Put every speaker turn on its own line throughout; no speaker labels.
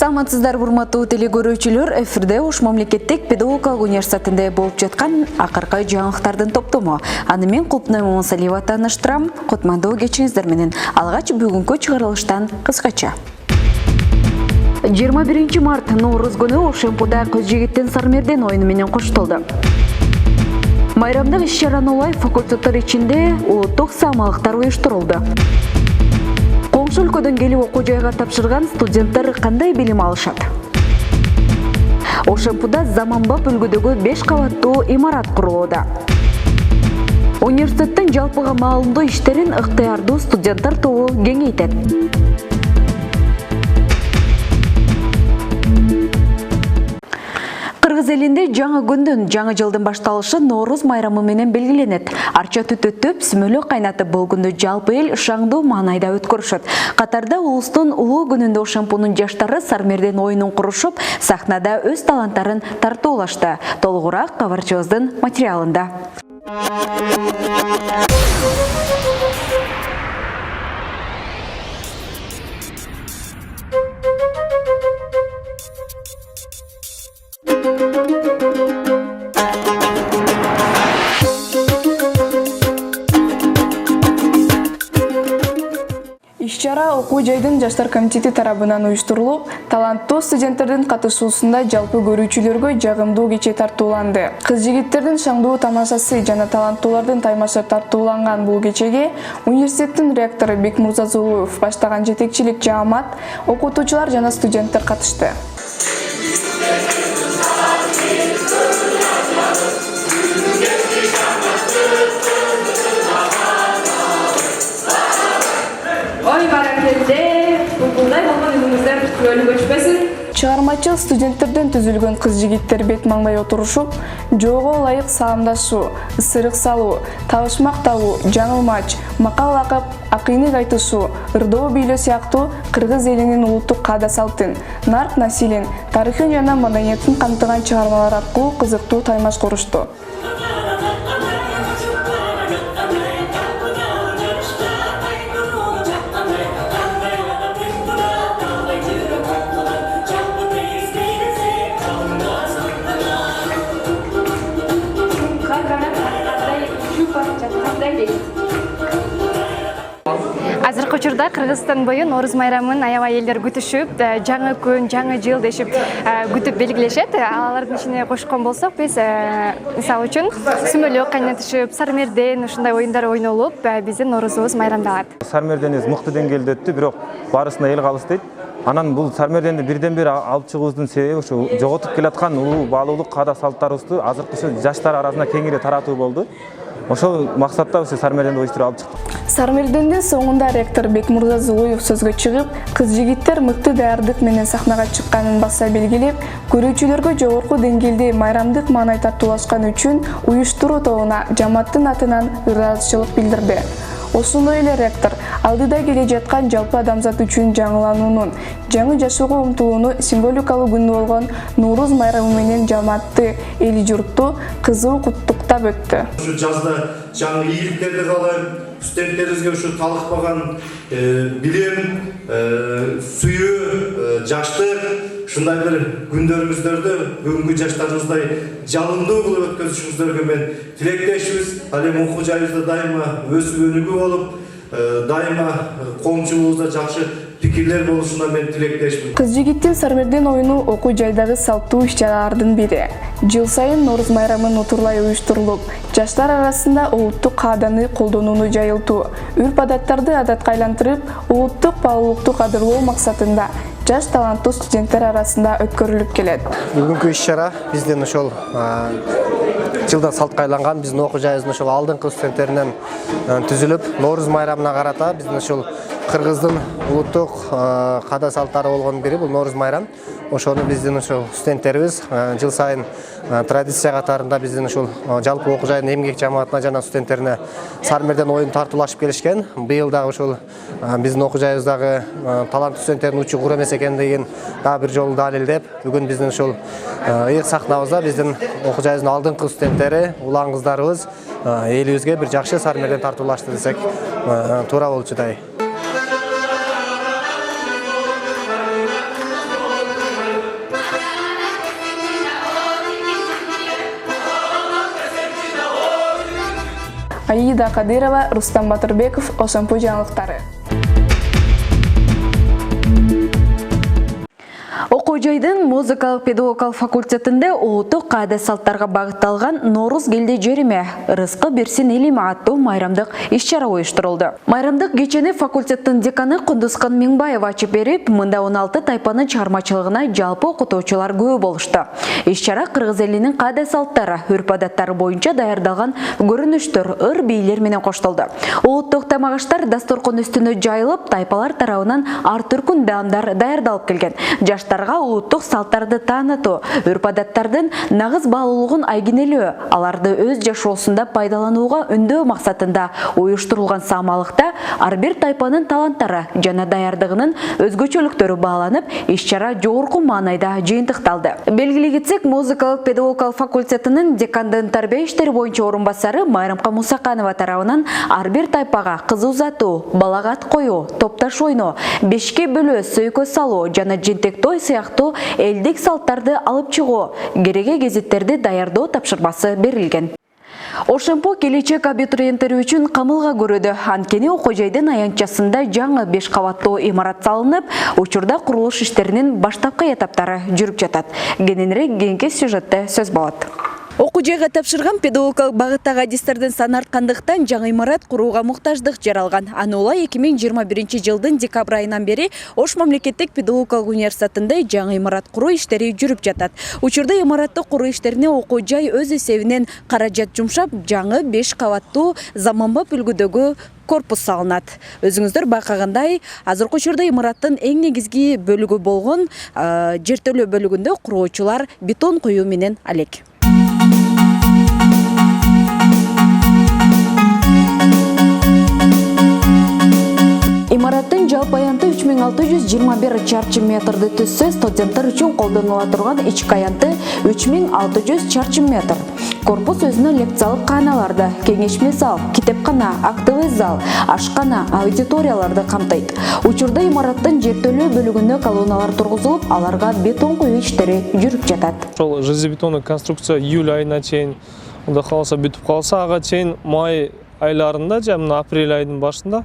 Саламатсыздар, урматтуу телекөрүүчүлөр, эфирде Ош мамлекеттик педагогикалык университетинде болуп жаткан акыркы жаңылыктардын топтому. Аны мен Кулпнай Момунсалиева тааныштырам. Кутмандуу кечиңиздер менен. Алгач бүгүнкү чыгарылыштан кыскача. 21 март Ноорuz күнү Ошемпуда кыз-жигиттин Сармерден оюну менен коштолду. Майрамдык иш-чараны улай факультеттер ичинде улуттук саамалыктар уюштурулду. Коңшу өлкөдөн келип окуу жайга тапшырган студенттер кандай билим алышат? Ошемпуда заманбап үлгүдөгү 5 кабаттуу имарат курулууда. Университеттин жалпыга маалымдоо иштерин ыктыярдуу студенттер тобу кеңейтет. Кыргыз элинде жаңы күндүн, жаңы жылдын башталышы Ноорuz майрамы менен белгиленет. Арча түтөтүп, сүмөлөк кайнатып бул күндү жалпы эл шаңдуу маанайда өткөрүшөт. Катарда улустун улуу күнүндө Ошемпунун жаштары Сармерден оюнун курушуп, сахнада өз таланттарын тартуулашты. Толугураак кабарчыбыздын материалында.
Иш-чара окуу жайдын жаштар комитети тарабынан уюштурулуп, таланттуу студенттердин катышуусунда жалпы көрүүчүлөргө жагымдуу кече тартууланды. Кыз-жигиттердин шаңдуу тамашасы жана таланттуулардын таймашы тартууланган бул кечеге университеттин ректору Бекмурза Зулуев баштаган жетекчилик жаамат, окутуучулар жана студенттер катышты. Чыгармачыл студенттерден түзүлгөн кыз-жигиттер бет маңдай отурушуп, жоого ылайык саамдашуу, ысырык салуу, табышмак табуу, жаңылмач, макал акып, акыйнык айтышуу, ырдоо бийлөө сыяктуу кыргыз элинин улуттук каада салтын, нарк насилин, тарыхын жана маданиятын камтыган чыгармалар аркылуу кызыктуу таймаш курушту.
Азыркы учурда Кыргызстан бою Ноорuz майрамын аябай элдер күтүшүп, жаңы күн, жаңы жыл дешип күтүп белгилешет. Алардын ичине кошкон болсок, биз мисалы үчүн сүмөлөк кайнатышып, Сармерден ушундай оюндар ойнолуп, биздин Ноорuzубуз майрамдалат.
Сармерденибиз мыкты деңгээлде өттү, бирок барысына эл калыс дейт. Анан бул Сармерденди бирден бир алып чыгуубуздун себеби ушу жоготуп келаткан улуу баалуулук каада салттарыбызды азыркы жаштар арасында кеңири таратуу болду. Ошол максатта ушу Сармерденди уюштуруп алып чыктык.
Сармердендин соңунда ректор Бекмурза Зулуев сөзгө чыгып, кыз-жигиттер мыкты даярдык менен сахнага чыкканын баса белгилеп, көрүүчүлөргө жогорку деңгээлде майрамдык маанай тартуулашкан үчүн уюштуруу тобуна жамааттын атынан ыраазычылык билдирди. Ошондой эле ректор алдыда келе жаткан жалпы адамзат үчүн жаңылануунун, жаңы жашоого умтулууну символикалуу күнү болгон Ноорuz майрамы менен жамаатты, эл журтту кызуу куттуктап өттү.
Ушу жазда жаңы ийгиликтерди каалайм, студенттерибизге ушу талыкпаган билим, сүйүү, жаштык ушундай бир күндөрүңүздөрдү бүгүнкү жаштарыбыздай жалындуу кылып өткөзүшүңүздөргө мен тилектешбиз. Ал эми окуу жайыбызда дайыма өсүп өнүгүү болуп, дайыма коомчулугубузда жакшы пикирлер болушуна мен тилектешмин.
Кыз-жигиттин Сармерден оюну окуу жайдагы салттуу иш-чаралардын бири. Жыл сайын Ноорuz майрамын утурлай уюштурулуп, жаштар арасында улуттук кааданы колдонууну жайылтуу, үрп-адаттарды адатка айлантырып, улуттук баалуулукту кадырлоо максатында жаш таланттуу студенттер арасында өткөрүлүп келет.
Бүгүнкү иш-чара биздин ошол жылдан салтка айланган, биздин окуу жайыбыздын ошол алдыңкы студенттеринен түзүлүп, Ноорuz майрамына карата биздин ошол Кыргыздын улуттук каада салттары болгон бири бул Ноорuz майрам. Ошону биздин ошол студенттерибиз жыл сайын традиция катарында биздин ушул жалпы окуу жайдын эмгек жамаатына жана студенттерине Сармерден оюн тартуулашып келишкен. Быйыл дагы ушул биздин окуу жайыбыздагы таланттуу студенттердин учу кур эмес экендигин дагы бир жолу далилдеп, бүгүн биздин ушул ыйык сахнабызда биздин окуу жайыбыздын алдыңкы студенттери, улан кыздарыбыз элибизге бир жакшы Сармерден тартуулашты десек туура болчудай.
Аида Кадырова, Рустам Батырбеков, ошентпу жаңылыктары.
Окуу жайдын музыкалык педагогикалык факультетинде улуттук каада салттарга багытталган Нооруз келди жериме, рызкы берсин элиме аттуу майрамдык иш-чара уюштурулду. Майрамдык кечени факультеттин деканы Кундускан Миңбаева ачып берип, мында 16 тайпанын чыгармачылыгына жалпы окутуучулар күбө болушту. Иш-чара кыргыз элинин каада салттары, үрп-адаттары боюнча даярдалган көрүнүштөр, ыр бийлер менен коштолду. Улуттук тамак-аштар дасторкон үстүнө жайылып, тайпалар тарабынан ар түркүн даамдар даярдалып келген. Жаштарга улуттук салттарды таанытуу, үрп-адаттардын нагыз баалуулугун айгинелөө, аларды өз жашоосунда пайдаланууга үндөө максатында уюштурулган саамалыкта ар бир тайпанын таланттары жана даярдыгынын өзгөчөлүктөрү бааланып, иш-чара жогорку маанайда жыйынтыкталды. Белгилей кетсек, музыкалык педагогикалык факультетинин декандын тарбия иштери боюнча орун басары Майрамка Мусаканова тарабынан ар бир тайпага кыз узатуу, балага ат коюу, топташ ойноо, бешке бөлөө, сөйкө салуу жана жентек той сыяктуу элдик салттарды алып чыгуу, кереге гезиттерди даярдоо тапшырмасы берилген. Ошентпу келечек абитуриенттер үчүн камылга көрөдү. Анткени окуу жайдын аянтчасында жаңы 5 кабаттуу имарат салынып, учурда курулуш иштеринин баштапкы этаптары жүрүп жатат. Кененирээк кийинки сюжетте сөз болот. Окуу жайга тапшырган педагогикалык багыттагы адистердин саны арткандыктан жаңы имарат курууга муктаждык жаралган. Аны улай 2021 жылдын декабрь айынан бери Ош мамлекеттик педагогикалык университетинде жаңы имарат куруу иштери жүрүп жатат. Учурда имаратты куруу иштерине окуу жай өз эсебинен каражат жумшап, жаңы 5 кабаттуу заманбап үлгүдөгү корпус салынат. Өзүңүздөр байкагандай, азыркы учурда имараттын эң негизги бөлүгү болгон жертөлөө бөлүгүндө куруучулар бетон куюу менен алек. Имараттын жалпы аянты 3621 чарчы метрди түзсө, студенттер үчүн колдонула турган ички аянты 3600 чарчы метр. Корпус өзүнө лекциялык кааналарды, кеңешме зал, китепкана, актовый зал, ашкана, аудиторияларды камтыйт. Учурда имараттын жертөлөө бөлүгүндө колонналар тургузулуп, аларга бетон куюу иштери жүрүп жатат.
Ошол железобетонный конструкция июль айына чейин, Кудай кааласа бүтүп калса, ага чейин май айларында, жана апрель айынын башында,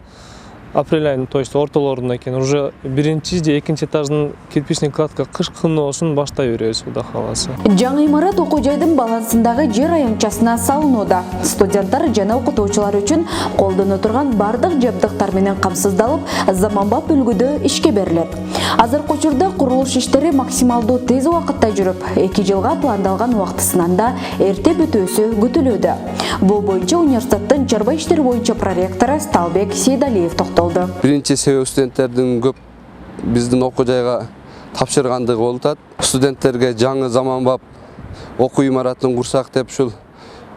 апрель айынын, то есть ортолорунда экен, уже биринчи же экинчи этаждын кирпичный кладка кыш кыйноосун баштай беребиз, Кудай кааласа. Жаңы
имарат окуу жайдын балансындагы жер аянтчасына салынууда. Студенттер жана окутуучулар үчүн колдоно турган бардык жабдыктар менен камсыздалып, заманбап үлгүдө ишке берилет. Азыркы учурда курулуш иштери максималдуу тез убакытта жүрүп, 2 жылга пландалган убактысынан да эрте бүтүүсү күтүлүүдө. Бул боюнча университеттин чарба иштери боюнча проректору Сталбек Сейдалиев токтолду.
Биринчи себеп студенттердин көп биздин окуу жайга тапшыргандыгы болуп атат. Студенттерге жаңы заманбап окуу имаратын курсак деп ушул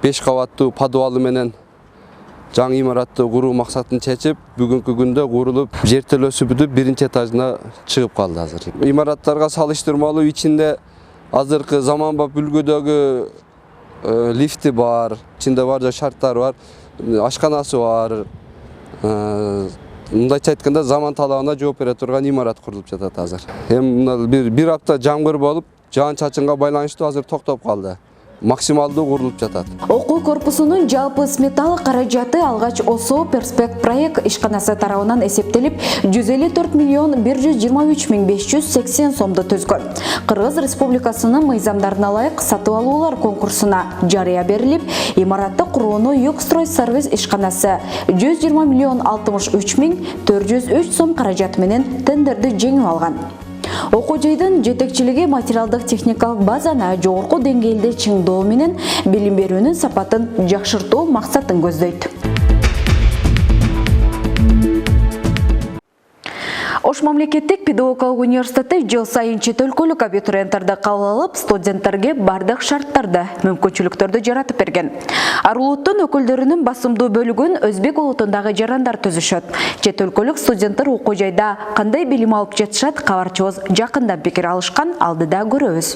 5 кабаттуу подвалы менен жаңы имаратты куруу максатын чечип, бүгүнкү күндө курулуп, жертөлөөсү бүтүп, биринчи этажына чыгып калды азыр. Имараттарга салыштырмалуу ичинде азыркы заманбап үлгүдөгү лифти бар, ичинде бардык шарттар бар, ашканасы бар. Мындайча айтканда заман талабына жооп бере турган имарат курулуп жатат азыр. Эми бир апта жамгыр болуп, жаан-чачынга байланыштуу азыр токтоп калды. Максималдуу курулуп жатат.
Окуу корпусунун жалпы сметалык каражаты алгач ОСО Перспект проект ишканасы тарабынан эсептелип, 154 миллион 123 миң 580 сомду түзгөн. Кыргыз Республикасынын мыйзамдарына ылайык сатып алуулар конкурсуна жарыя берилип, имаратты курууну Югстрой сервис ишканасы 120 миллион 63 миң 403 сом каражат менен тендерди жеңип алган. Окуу жайдын жетекчилиги материалдык техникалык базаны жогорку деңгээлде чыңдоо менен билим берүүнүн сапатын жакшыртуу максатын көздөйт. Ош мамлекеттик педагогикалык университети жыл сайын чет өлкөлүк абитуриенттерди кабыл алып, студенттерге бардык шарттарды, мүмкүнчүлүктөрдү жаратып берген. Ар улуттун өкүлдөрүнүн басымдуу бөлүгүн өзбек улутундагы жарандар түзүшөт. Чет өлкөлүк студенттер окуу жайда кандай билим алып жатышат, кабарчыбыз жакында пикир алышкан, алдыда көрөбүз.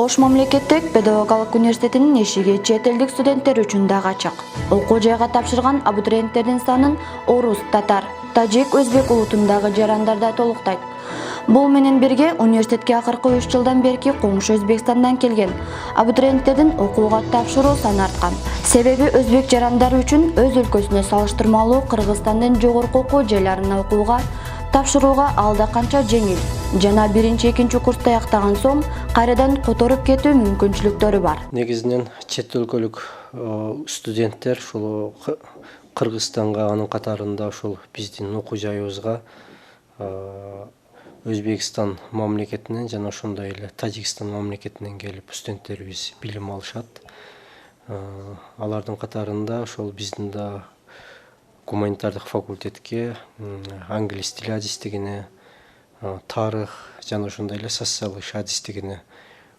Ош мамлекеттик педагогикалык университетинин эшиги чет элдик студенттер үчүн дагы ачык. Окуу жайга тапшырган абитуриенттердин санын орус, татар, тажик, өзбек улутундагы жарандар да толуктайт. Бул менен бирге университетке акыркы 3 жылдан берки коңшу Өзбекстандан келген абитуриенттердин окууга тапшыруу саны арткан. Себеби өзбек жарандары үчүн өз өлкөсүнө салыштырмалуу Кыргызстандын жогорку окуу жайларына окууга тапшырууга алда канча жеңил жана 1-2 курсту аяктаган соң кайрадан которуп кетүү мүмкүнчүлүктөрү бар.
Негизинен чет өлкөлүк студенттер ушул Кыргызстанга, анын катарында ушул биздин окуу жайыбызга Өзбекстан мамлекетинен жана ошондой эле Тажикстан мамлекетинен келип студенттерибиз билим алышат. Алардын катарында ошол биздин да гуманитардык факультетке англис тили адистигине, тарых жана ошондой эле социалдык иш адистигине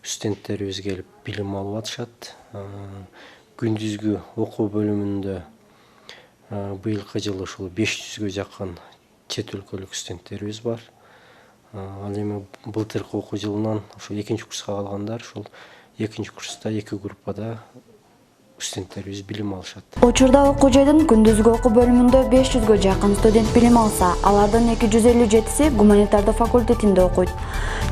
студенттерибиз келип билим алып атышат. Күндүзгү окуу бөлүмүндө быйылкы жылы ушул 500гө жакын чет өлкөлүк студенттерибиз бар. Ал эми былтыркы окуу жылынан ошол 2 курска калгандар ушул 2 курста 2 группада студенттерибиз билим алышат.
Учурда окуу жайдын күндүзгү окуу бөлүмүндө 500гө жакын студент билим алса, алардын 257си гуманитардык факультетинде окуйт.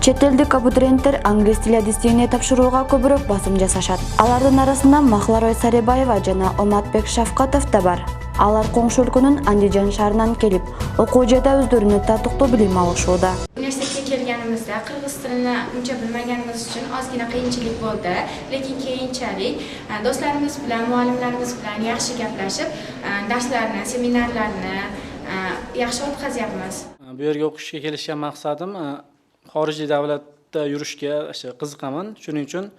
Чет элдик абитуриенттер англис тили адистигине тапшырууга көбүрөөк басым жасашат. Алардын арасында Махларой Сарибаева жана Оматбек Шавкатов да бар. Алар коңшу өлкөнүн Андижан шаарынан келип, окуу жайда өздөрүнө татыктуу билим алышууда.
Университетке келгенimizde Kırgız tilini uncha bilmaganimiz uchun ozgina qiyinchilik bo'ldi, lekin keyinchalik do'stlarimiz bilan, muallimlarimiz bilan yaxshi gaplashib, darslarni, seminarlarni yaxshi o'tkazyapmiz.
Bu yerga o'qishga kelishgan maqsadim xorijiy davlatda yurishga qiziqaman. Shuning uchun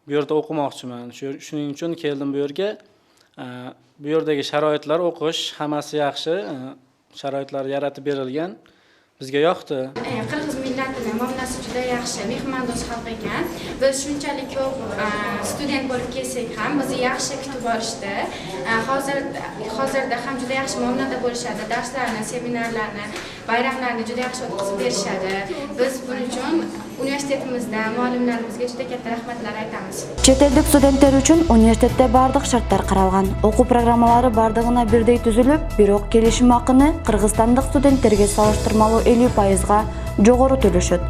bu yerda o'qimoqchiman. Shuning uchun keldim bu yerga. Bu yerdagi sharoitlar, o'qish hammasi yaxshi, sharoitlar yaratib berilgan. Bizga yoqdi.
Qirg'iz millatini muomalasi juda yaxshi, mehmondo'st xalq ekan. Biz shunchalik ko'p student bo'lib kelsak ham bizni yaxshi kutib olishdi. Hozirda ham juda yaxshi muomalada bo'lishadi. Darslarni, seminarlarni, bayramlarni juda yaxshi o'tkazib berishadi. Biz buning uchun universitetimizda muallimlarimizga juda katta rahmatlar aytamiz.
Chet ellik studенттер үчүн университетте бардык шарттар каралган. Окуу программалары бардыгына бирдей түзүлүп, бирок келишим акыны кыргызстандык студенттерге салыштырмалуу 50%га жогору төлөшөт.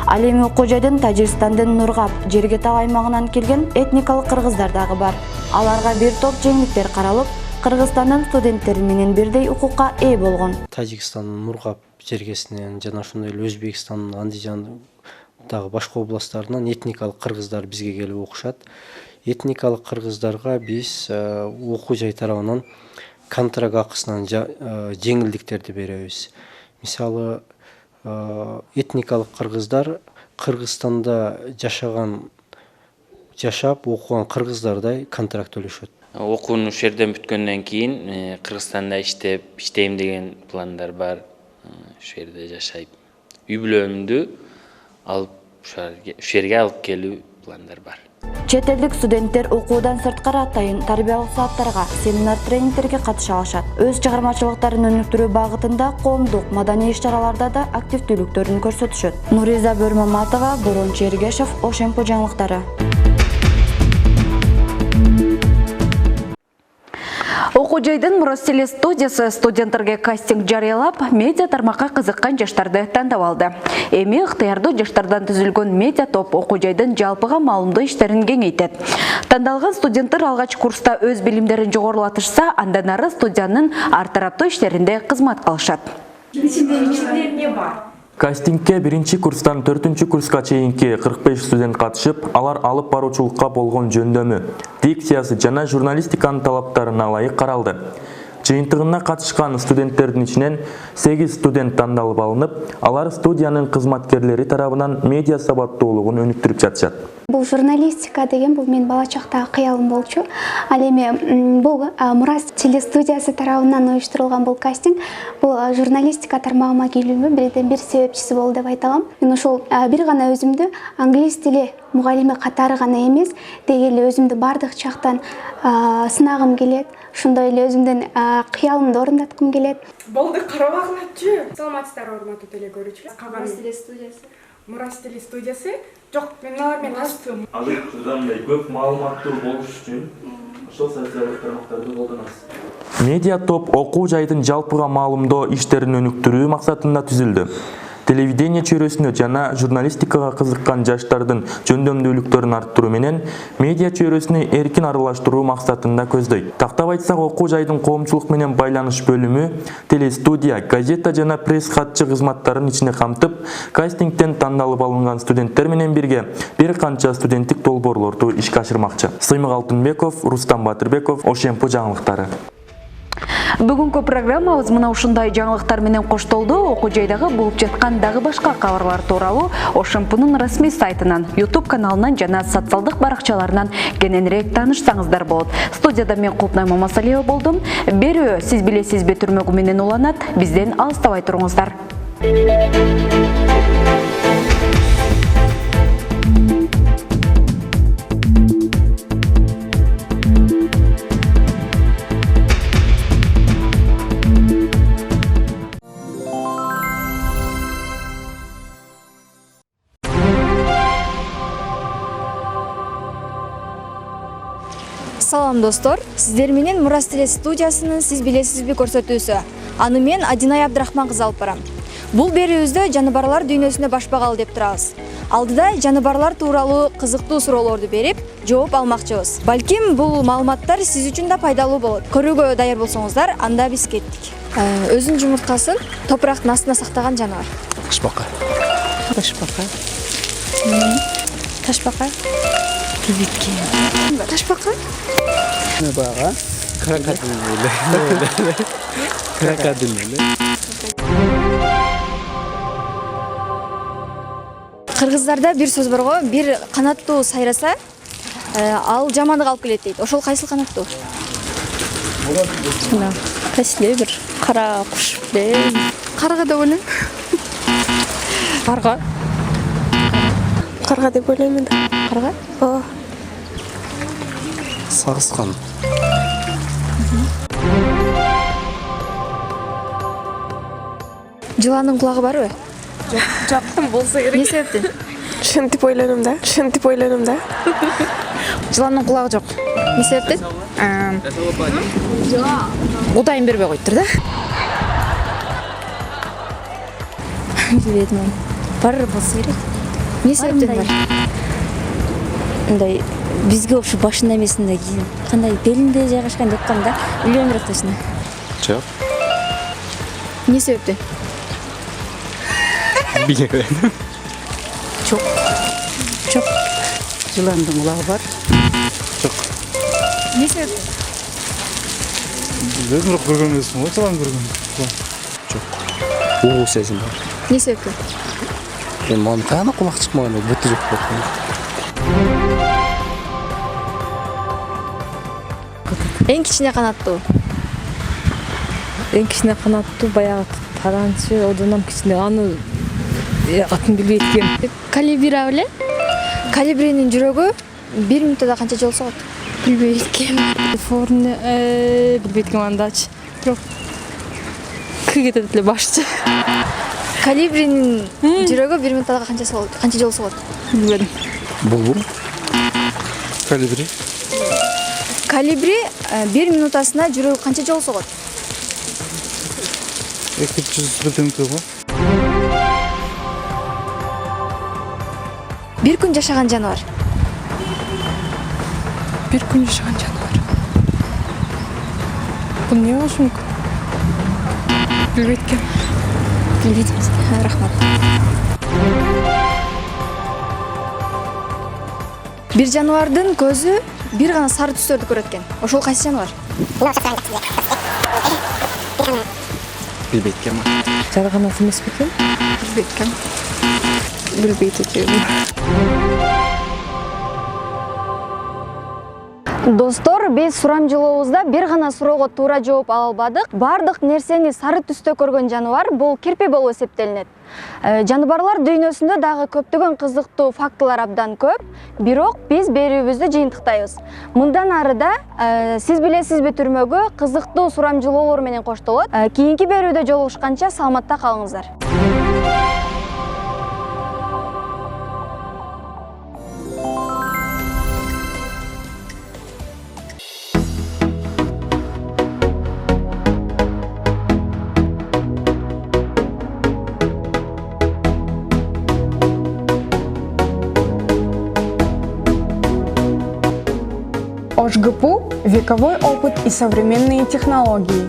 Ал эми окуу жайдын Тажикстандын Нургап, Жергетал аймагынан келген этникалык кыргыздар дагы бар. Аларга бир топ жеңилдиктер каралып, Кыргызстандын студенттери менен бирдей укукка ээ болгон.
Тажикстандын Нургап жергесинен жана ошондой эле Өзбекстандын Андижан дагы башка областтарынан этникалык кыргыздар бизге келип окушат. Этникалык кыргыздарга биз окуу жай тарабынан контракт акысынан жеңилдиктерди беребиз. Мисалы, этникалык кыргыздар Кыргызстанда жашап окуган кыргыздардай контракт төлөшөт.
Окууну ушул жерден бүткөндөн кийин Кыргызстанда иштейм деген пландар бар. Ушул жерде жашайт. Үй бүлөмдү алып ушул жерге алып келүү пландар бар.
Чет элдик студенттер окуудан сырткары атайын тарбиялык сааттарга, семинар тренингтерге катыша алышат. Өз чыгармачылыктарын өнүктүрүү багытында коомдук маданий иш-чараларда да активдүүлүктөрүн көрсөтүшөт. Нуриза Бөрмаматова, Борон Чергешев, Ошемпо жаңылыктары.
Окуу жайдын Мурас телестудиясы студенттерге кастинг жарыялап, медиа тармакка кызыккан жаштарды тандап алды. Эми ыктыярдуу жаштардан түзүлгөн медиа топ окуу жайдын жалпыга маалымдоо иштерин кеңейтет. Тандалган студенттер алгач курста өз билимдерин жогорулатышса, андан ары студиянын ар тараптуу иштеринде кызмат кылышат.
Ичинде эмне бар? Кастингке 1-чи курстан 4-чү курска чейинки 45 студент катышып, алар алып баруучулукка болгон жөндөмү, дикциясы жана журналистиканын талаптарына ылайык каралды. Жыйынтыгына катышкан студенттердин ичинен 8 студент тандалып алынып, алар студиянын кызматкерлери тарабынан медиа сабаттуулугун өнүктүрүп жатышат.
Бул журналистика деген бул менин бала чактагы кыялым болчу. Ал эми бул Мурас телестудиясы тарабынан уюштурулган бул кастинг бул журналистика тармагыма келүүмө бирден бир себепчиси болду деп айта алам. Мен ошол бир гана өзүмдү англис тили мугалими катары гана эмес, деги эле өзүмдү бардык жактан сынагым келет. Ошондой эле өзүмдүн кыялымды орундаткым келет.
Болду, карабагыңарчы. Саламатсыздар, урматтуу телекөрүүчүлөр. Мурас телестудиясы. Мурас телестудиясы. Жок, мен алармен таштым.
Азыркыдай көп маалыматтуу болуш үчүн ошол социалдык тармактарды колдонобуз. Медиа топ окуу жайдын жалпыга маалымдоо иштерин өнүктүрүү максатында түзүлдү. телевидение чөйрөсүнө жана журналистикага кызыккан жаштардын жөндөмдүүлүктөрүн арттыруу менен медиа чөйрөсүнө эркин аралаштыруу максатында көздөйт. Тактап айтсак, окуу жайдын коомчулук менен байланыш бөлүмү телестудия, газета жана пресс катчы кызматтарын ичине камтып, кастингден тандалып алынган студенттер менен бирге бир канча студенттик долбоорлорду ишке ашырмакчы. Сыймык Алтынбеков, Рустам Батырбеков, Ошемпу жаңылыктары.
Бүгүнкү программабыз мына ушундай жаңылыктар менен коштолду. Окуу жайдагы болуп жаткан дагы башка кабарлар тууралуу Ошемпунун расмий сайтынан, YouTube каналынан жана социалдык баракчаларынан кененирээк таанышсаңыздар болот. Студияда мен Кулпнай Мамасалиева болдум. Берүү сиз билесизби түрмөгү менен уланат. Бизден алыстабай туруңуздар.
Салам достор, сиздер менен Мурас телестудиясынын сиз билесизби көрсөтүүсү. Аны мен Адинай Абдрахман кызы алып барам. Бул берүүбүздө жаныбарлар дүйнөсүнө баш багалы деп турабыз. Алдыда жаныбарлар тууралуу кызыктуу суроолорду берип, жооп алмакчыбыз. Балким бул маалыматтар сиз үчүн да пайдалуу болот. Көрүүгө даяр болсоңуздар, анда биз кеттик. Өзүнүн жумурткасын топурактын астына сактаган жаныбар.
Ташбака.
Ташбака. Ташбака. Ташбака.
Бага. Крокодил.
Кыргыздарда бир сөз барго, бир канаттуу сайраса, ал жамандык алып келет дейт. Ошол кайсыл канаттуу?
Кайсыл бир кара куш.
Карга деп ойлойм.
Карга.
Карга деп ойлойм да.
Карга?
Ооба.
Сагызган.
Жыландын кулагы барбы?
Жок, болсо керек.
Не себептен?
Ушинтип ойлодум да.
Жыландын кулагы жок.
Не себептен?
Удайын бербей коюптур да.
Билбедим. Бар болсо керек. Не себептен бар?
Мындай бизге окшоп башында эмесинде кийин кандай белинде жайгашкан деп аткам да. Билбейм бирок точно.
Жок.
Не себептен?
Билбейм.
Жок. Жыландын кулагы бар.
Жок.
Не себептен?
Билбейм, бирок көргөн эмесмин го, жылан көргөн. Жок. Угуу сезим бар.
Не себептен?
Мен мага кана кулак чыкмаган, бүттү жок болот.
Эң кичине канаттуу.
Эң кичине канаттуу баягы таранчы, одондон кичине аны атын билбейт экенмин.
Калибра беле? Калибринин жүрөгү 1 минутта канча жол согот?
Билбейт экенмин. Форма билбейт экенмин андачы. Бирок кетет эле башчы.
Калибринин жүрөгү 1 минутта канча жол согот?
Билбедим.
Булбул. Калибри.
Калибри 1 минутасына жүрөгү канча жол согот?
200 бирдемке го.
Бир күн жашаган жаныбар.
Бир күн жашаган жаныбар. Бул эмне болушу мүмкүн? Билбейт экенмин.
Билбейт экенсиң. Рахмат. Бир жаныбардын көзү бир гана сары түстөрдү көрөт экен. Ошол кайсы жаныбар?
Билбейт экенмин.
Жарганасы эмес бекен?
Билбейт экенмин. Билбейт экенмин.
Достор, биз сурамжылообузда бир гана суроого туура жооп ала албадык. Бардык нерсени сары түстө көргөн жаныбар бул кирпи болуп эсептелинет. Жаныбарлар дүйнөсүндө дагы көптөгөн кызыктуу фактылар абдан көп, бирок биз берүүбүздү жыйынтыктайбыз. Мындан арыда сиз билесизби түрмөгү кызыктуу сурамжылоолор менен коштолот. Кийинки берүүдө жолугушканча саламатта калыңыздар.
вековой опыт и современные технологии.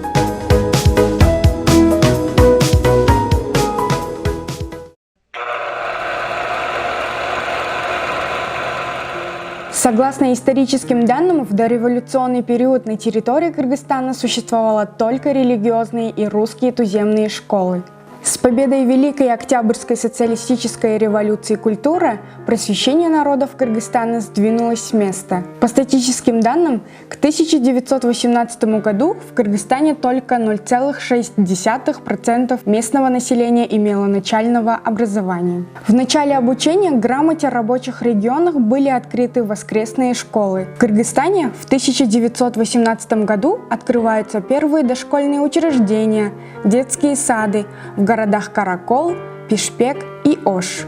Согласно историческим данным, в дореволюционный период на территории Кыргызстана существовало только религиозные и русские туземные школы. С победой Великой Октябрьской социалистической революции культура просвещение народов Кыргызстана сдвинулось с места. По статистическим данным, к 1918 году в Кыргызстане только 0,6% местного населения имело начального образования. В начале обучения к грамоте рабочих регионах были открыты воскресные школы. В Кыргызстане в 1918 году открываются первые дошкольные учреждения, детские сады в городах Каракол, Пишпек и Ош.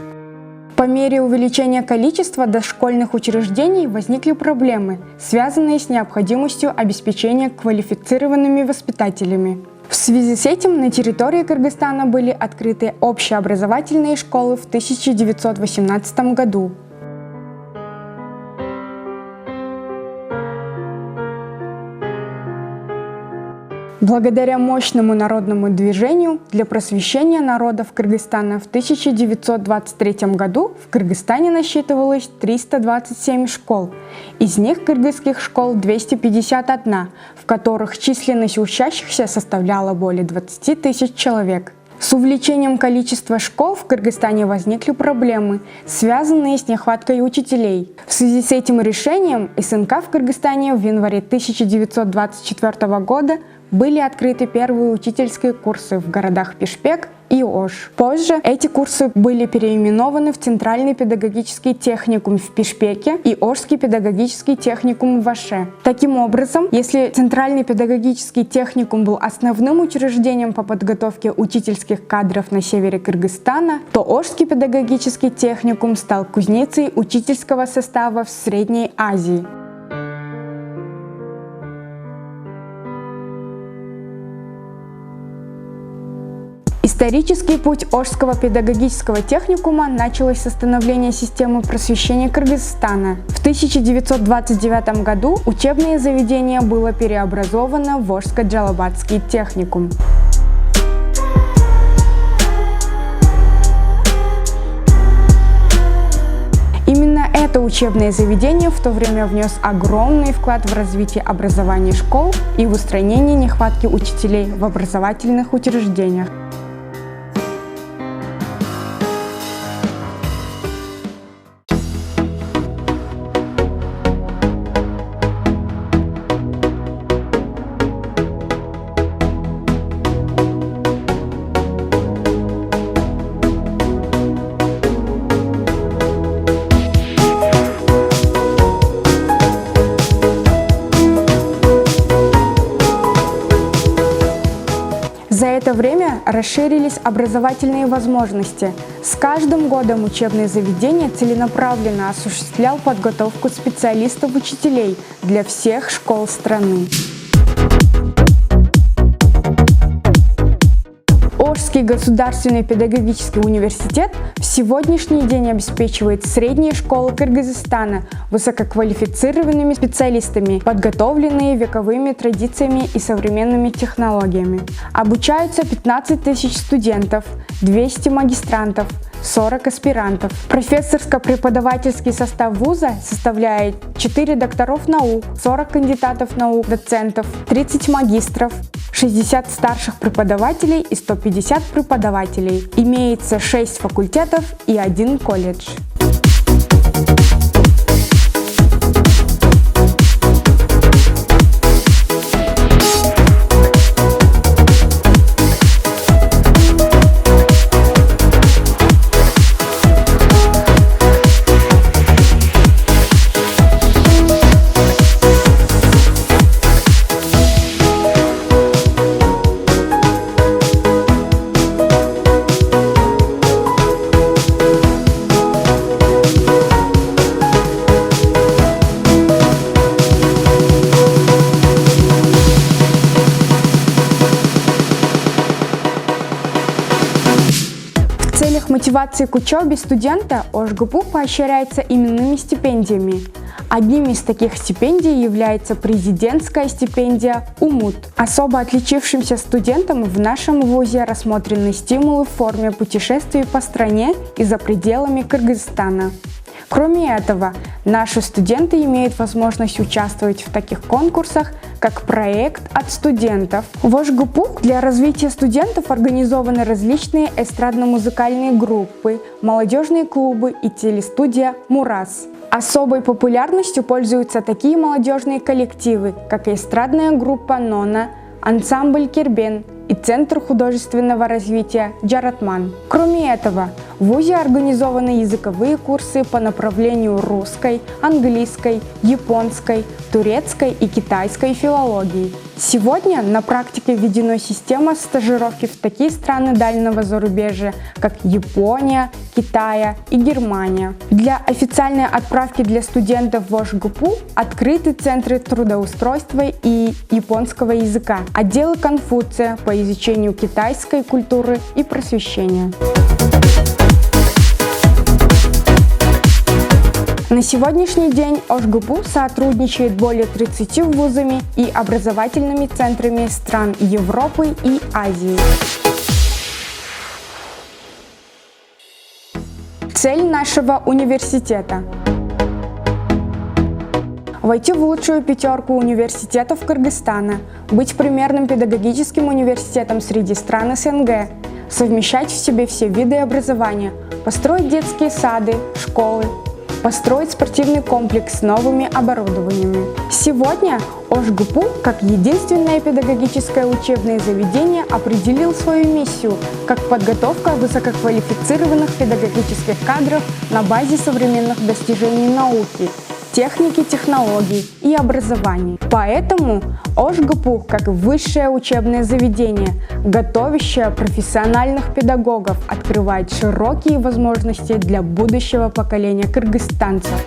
По мере увеличения количества дошкольных учреждений возникли проблемы, связанные с необходимостью обеспечения квалифицированными воспитателями. В связи с этим на территории Кыргызстана были открыты общеобразовательные школы в 1918 году. Благодаря мощному народному движению для просвещения народов Кыргызстана в 1923 году в Кыргызстане насчитывалось 327 школ. Из них кыргызских школ 251, в которых численность учащихся составляла более 20 тысяч человек. С увеличением количества школ в Кыргызстане возникли проблемы, связанные с нехваткой учителей. В связи с этим решением СНК в Кыргызстане в январе 1924 года были открыты первые учительские курсы в городах Пишпек и Ош. Позже эти курсы были переименованы в Центральный педагогический техникум в Пишпеке и Ошский педагогический техникум в Оше. Таким образом, если Центральный педагогический техникум был основным учреждением по подготовке учительских кадров на севере Кыргызстана, то Ошский педагогический техникум стал кузницей учительского состава в Средней Азии. Исторический путь Ошского педагогического техникума начался с становления системы просвещения Кыргызстана. В 1929 году учебное заведение было переобразовано в Ошско-Джалабадский техникум. Именно это учебное заведение в то время внес огромный вклад в развитие образования школ и в устранение нехватки учителей в образовательных учреждениях. За это время расширились образовательные возможности. С каждым годом учебное заведение целенаправленно осуществлял подготовку специалистов-учителей для всех школ страны. Ошский государственный педагогический университет в сегодняшний день обеспечивает средние школы Кыргызстана высококвалифицированными специалистами, подготовленные вековыми традициями и современными технологиями. Обучаются 15 тысяч студентов, 200 магистрантов, 40 аспирантов. Профессорско-преподавательский состав вуза составляет 4 докторов наук, 40 кандидатов наук, доцентов, 30 магистров, 60 старших преподавателей и 150 преподавателей. Имеется 6 факультетов и 1 колледж. В целях мотивации к учебе студента ОШГПУ поощряется именными стипендиями. Одним из таких стипендий является президентская стипендия УМУТ. Особо отличившимся студентам в нашем вузе рассмотрены стимулы в форме путешествий по стране и за пределами Кыргызстана. Кроме этого, наши студенты имеют возможность участвовать в таких конкурсах, как проект от студентов. В ОШГПУ для развития студентов организованы различные эстрадно-музыкальные группы, молодежные клубы и телестудия «Мурас». Особой популярностью пользуются такие молодежные коллективы, как эстрадная группа «Нона», ансамбль «Кербен» и Центр художественного развития «Джаратман». Кроме этого, в ВУЗе организованы языковые курсы по направлению русской, английской, японской, турецкой и китайской филологии. Сегодня на практике введена система стажировки в такие страны дальнего зарубежья, как Япония, Китай и Германия. Для официальной отправки для студентов в ОШГПУ открыты центры трудоустройства и японского языка, отделы Конфуция по изучению китайской культуры и просвещения. На сегодняшний день ОШГПУ сотрудничает более 30 вузами и образовательными центрами стран Европы и Азии. Цель нашего университета – войти в лучшую пятерку университетов Кыргызстана, быть примерным педагогическим университетом среди стран СНГ, совмещать в себе все виды образования, построить детские сады, школы, построить спортивный комплекс с новыми оборудованиями. Сегодня ОШГПУ, как единственное педагогическое учебное заведение, определил свою миссию как подготовка высококвалифицированных педагогических кадров на базе современных достижений науки, техники, технологий и образования. Поэтому ОШГПУ, как высшее учебное заведение, готовящее профессиональных педагогов, открывает широкие возможности для будущего поколения кыргызстанцев.